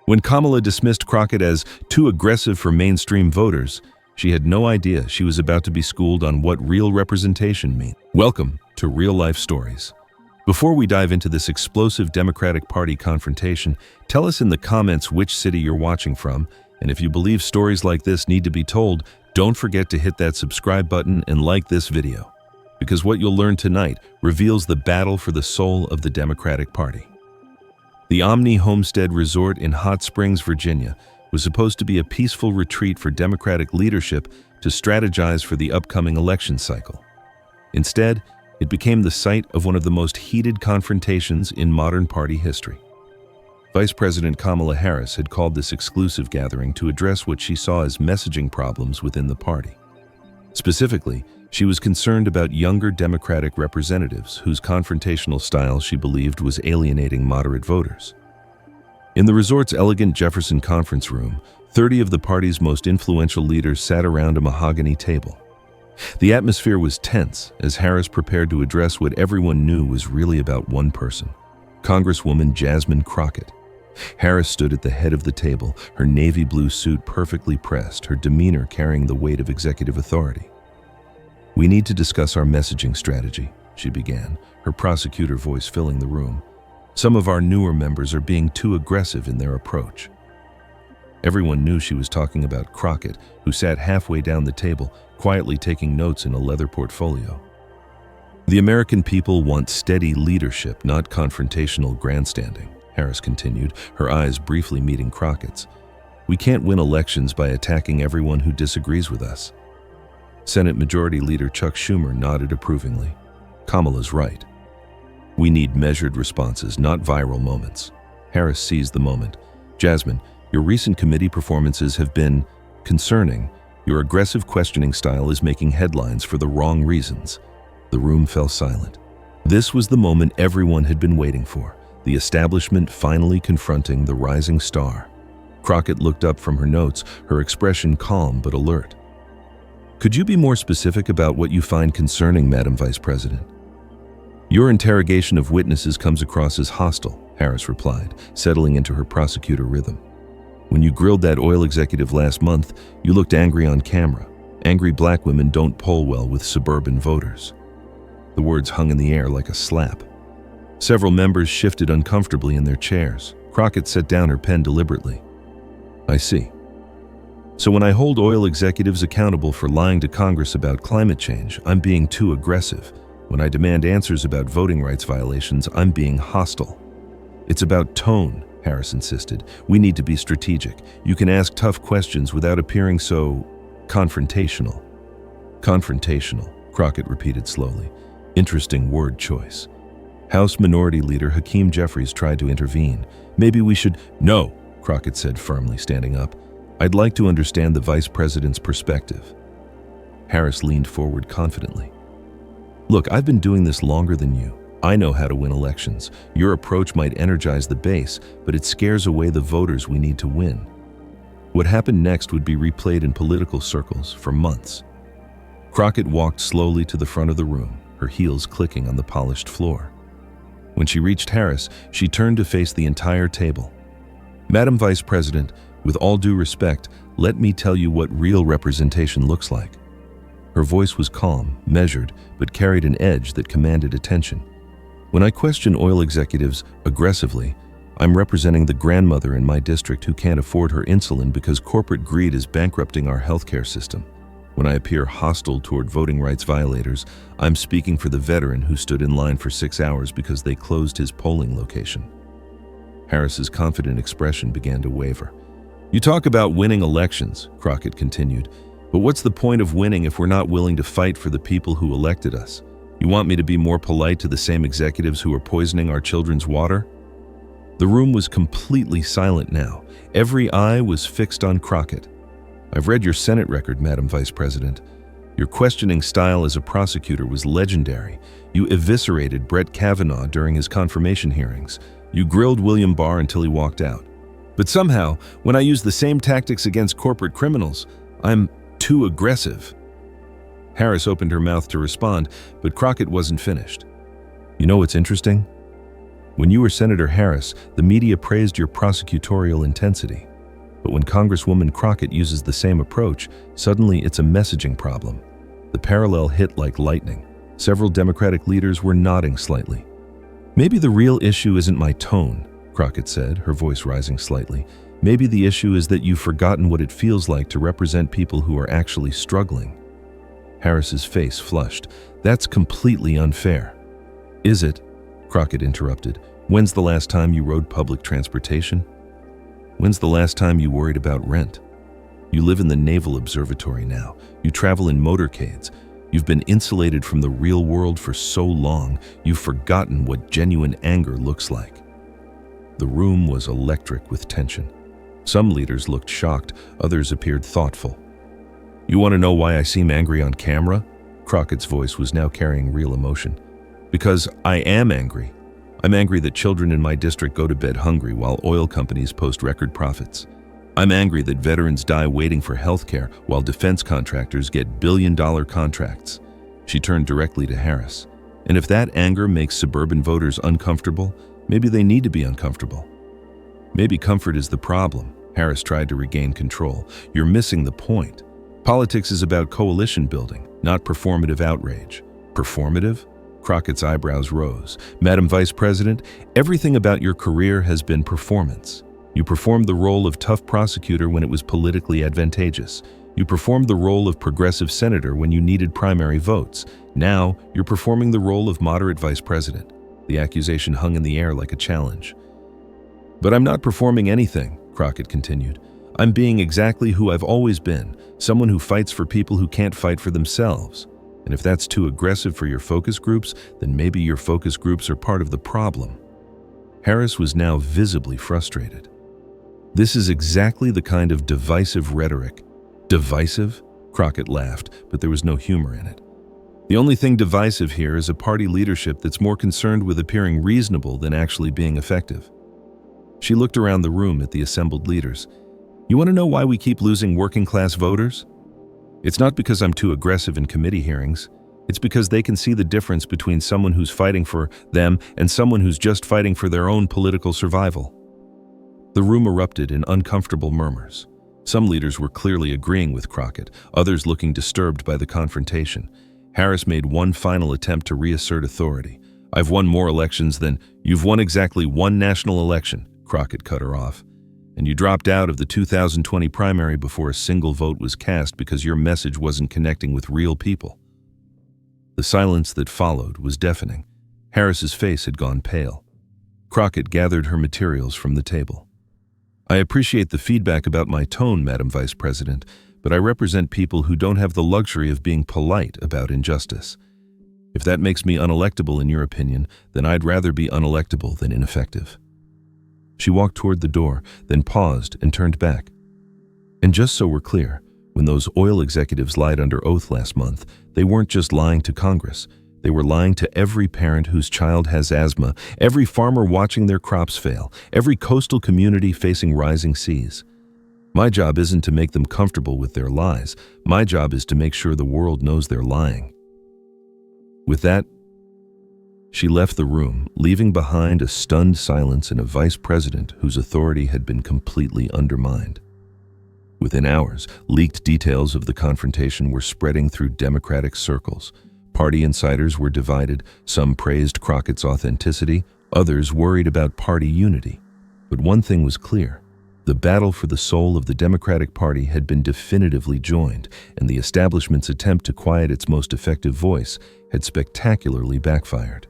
When Kamala dismissed Crockett as too aggressive for mainstream voters, she had no idea she was about to be schooled on what real representation means. Welcome to Real Life Stories. Before we dive into this explosive Democratic Party confrontation, tell us in the comments which city you're watching from, and if you believe stories like this need to be told, don't forget to hit that subscribe button and like this video, because what you'll learn tonight reveals the battle for the soul of the Democratic Party. The Omni Homestead Resort in Hot Springs, Virginia, was supposed to be a peaceful retreat for Democratic leadership to strategize for the upcoming election cycle. Instead, it became the site of one of the most heated confrontations in modern party history. Vice President Kamala Harris had called this exclusive gathering to address what she saw as messaging problems within the party. Specifically, she was concerned about younger Democratic representatives whose confrontational style she believed was alienating moderate voters. In the resort's elegant Jefferson conference room, 30 of the party's most influential leaders sat around a mahogany table. The atmosphere was tense as Harris prepared to address what everyone knew was really about one person, Congresswoman Jasmine Crockett. Harris stood at the head of the table, her navy blue suit perfectly pressed, her demeanor carrying the weight of executive authority. "We need to discuss our messaging strategy," she began, her prosecutor voice filling the room. "Some of our newer members are being too aggressive in their approach." Everyone knew she was talking about Crockett, who sat halfway down the table, quietly taking notes in a leather portfolio. "The American people want steady leadership, not confrontational grandstanding," Harris continued, her eyes briefly meeting Crockett's. "We can't win elections by attacking everyone who disagrees with us." Senate Majority Leader Chuck Schumer nodded approvingly. "Kamala's right. We need measured responses, not viral moments." Harris seized the moment. "Jasmine, your recent committee performances have been concerning. Your aggressive questioning style is making headlines for the wrong reasons." The room fell silent. This was the moment everyone had been waiting for, the establishment finally confronting the rising star. Crockett looked up from her notes, her expression calm but alert. "Could you be more specific about what you find concerning, Madam Vice President?" "Your interrogation of witnesses comes across as hostile," Harris replied, settling into her prosecutor rhythm. "When you grilled that oil executive last month, you looked angry on camera. Angry black women don't poll well with suburban voters." The words hung in the air like a slap. Several members shifted uncomfortably in their chairs. Crockett set down her pen deliberately. "I see. So when I hold oil executives accountable for lying to Congress about climate change, I'm being too aggressive. When I demand answers about voting rights violations, I'm being hostile." "It's about tone," Harris insisted. "We need to be strategic. You can ask tough questions without appearing so confrontational." "Confrontational," Crockett repeated slowly. "Interesting word choice." House Minority Leader Hakeem Jeffries tried to intervene. "Maybe we should—" "No," Crockett said firmly, standing up. "I'd like to understand the Vice President's perspective." Harris leaned forward confidently. "Look, I've been doing this longer than you. I know how to win elections. Your approach might energize the base, but it scares away the voters we need to win." What happened next would be replayed in political circles for months. Crockett walked slowly to the front of the room, her heels clicking on the polished floor. When she reached Harris, she turned to face the entire table. "Madam Vice President, with all due respect, let me tell you what real representation looks like." Her voice was calm, measured, but carried an edge that commanded attention. "When I question oil executives aggressively, I'm representing the grandmother in my district who can't afford her insulin because corporate greed is bankrupting our healthcare system. When I appear hostile toward voting rights violators, I'm speaking for the veteran who stood in line for 6 hours because they closed his polling location." Harris's confident expression began to waver. "You talk about winning elections," Crockett continued, "but what's the point of winning if we're not willing to fight for the people who elected us? You want me to be more polite to the same executives who are poisoning our children's water?" The room was completely silent now. Every eye was fixed on Crockett. "I've read your Senate record, Madam Vice President. Your questioning style as a prosecutor was legendary. You eviscerated Brett Kavanaugh during his confirmation hearings. You grilled William Barr until he walked out. But somehow, when I use the same tactics against corporate criminals, I'm too aggressive." Harris opened her mouth to respond, but Crockett wasn't finished. "You know what's interesting? When you were Senator Harris, the media praised your prosecutorial intensity. But when Congresswoman Crockett uses the same approach, suddenly it's a messaging problem. The parallel hit like lightning. Several Democratic leaders were nodding slightly. Maybe the real issue isn't my tone, Crockett said, her voice rising slightly. Maybe the issue is that you've forgotten what it feels like to represent people who are actually struggling. Harris's face flushed. That's completely unfair. Is it? Crockett interrupted. When's the last time you rode public transportation? When's the last time you worried about rent? You live in the Naval Observatory now. You travel in motorcades. You've been insulated from the real world for so long, you've forgotten what genuine anger looks like. The room was electric with tension. Some leaders looked shocked, others appeared thoughtful. You want to know why I seem angry on camera? Crockett's voice was now carrying real emotion. Because I am angry. I'm angry that children in my district go to bed hungry while oil companies post record profits. I'm angry that veterans die waiting for health care while defense contractors get billion-dollar contracts. She turned directly to Harris. And if that anger makes suburban voters uncomfortable, maybe they need to be uncomfortable. Maybe comfort is the problem. Harris tried to regain control. You're missing the point. Politics is about coalition building, not performative outrage. Performative? Crockett's eyebrows rose. Madam Vice President, everything about your career has been performance. You performed the role of tough prosecutor when it was politically advantageous. You performed the role of progressive senator when you needed primary votes. Now, you're performing the role of moderate vice president. The accusation hung in the air like a challenge. But I'm not performing anything, Crockett continued. I'm being exactly who I've always been, someone who fights for people who can't fight for themselves. And if that's too aggressive for your focus groups, then maybe your focus groups are part of the problem. Harris was now visibly frustrated. This is exactly the kind of divisive rhetoric. Divisive? Crockett laughed, but there was no humor in it. The only thing divisive here is a party leadership that's more concerned with appearing reasonable than actually being effective. She looked around the room at the assembled leaders. You want to know why we keep losing working-class voters? It's not because I'm too aggressive in committee hearings. It's because they can see the difference between someone who's fighting for them and someone who's just fighting for their own political survival. The room erupted in uncomfortable murmurs. Some leaders were clearly agreeing with Crockett, others looking disturbed by the confrontation. Harris made one final attempt to reassert authority. I've won more elections than you've won exactly one national election, Crockett cut her off. And you dropped out of the 2020 primary before a single vote was cast because your message wasn't connecting with real people. The silence that followed was deafening. Harris's face had gone pale. Crockett gathered her materials from the table. I appreciate the feedback about my tone, Madam Vice President, but I represent people who don't have the luxury of being polite about injustice. If that makes me unelectable in your opinion, then I'd rather be unelectable than ineffective. She walked toward the door, then paused and turned back. And just so we're clear, when those oil executives lied under oath last month, they weren't just lying to Congress. They were lying to every parent whose child has asthma, every farmer watching their crops fail, every coastal community facing rising seas. My job isn't to make them comfortable with their lies. My job is to make sure the world knows they're lying. With that, she left the room, leaving behind a stunned silence and a vice president whose authority had been completely undermined. Within hours, leaked details of the confrontation were spreading through Democratic circles. Party insiders were divided. Some praised Crockett's authenticity, others worried about party unity. But one thing was clear. The battle for the soul of the Democratic Party had been definitively joined, and the establishment's attempt to quiet its most effective voice had spectacularly backfired.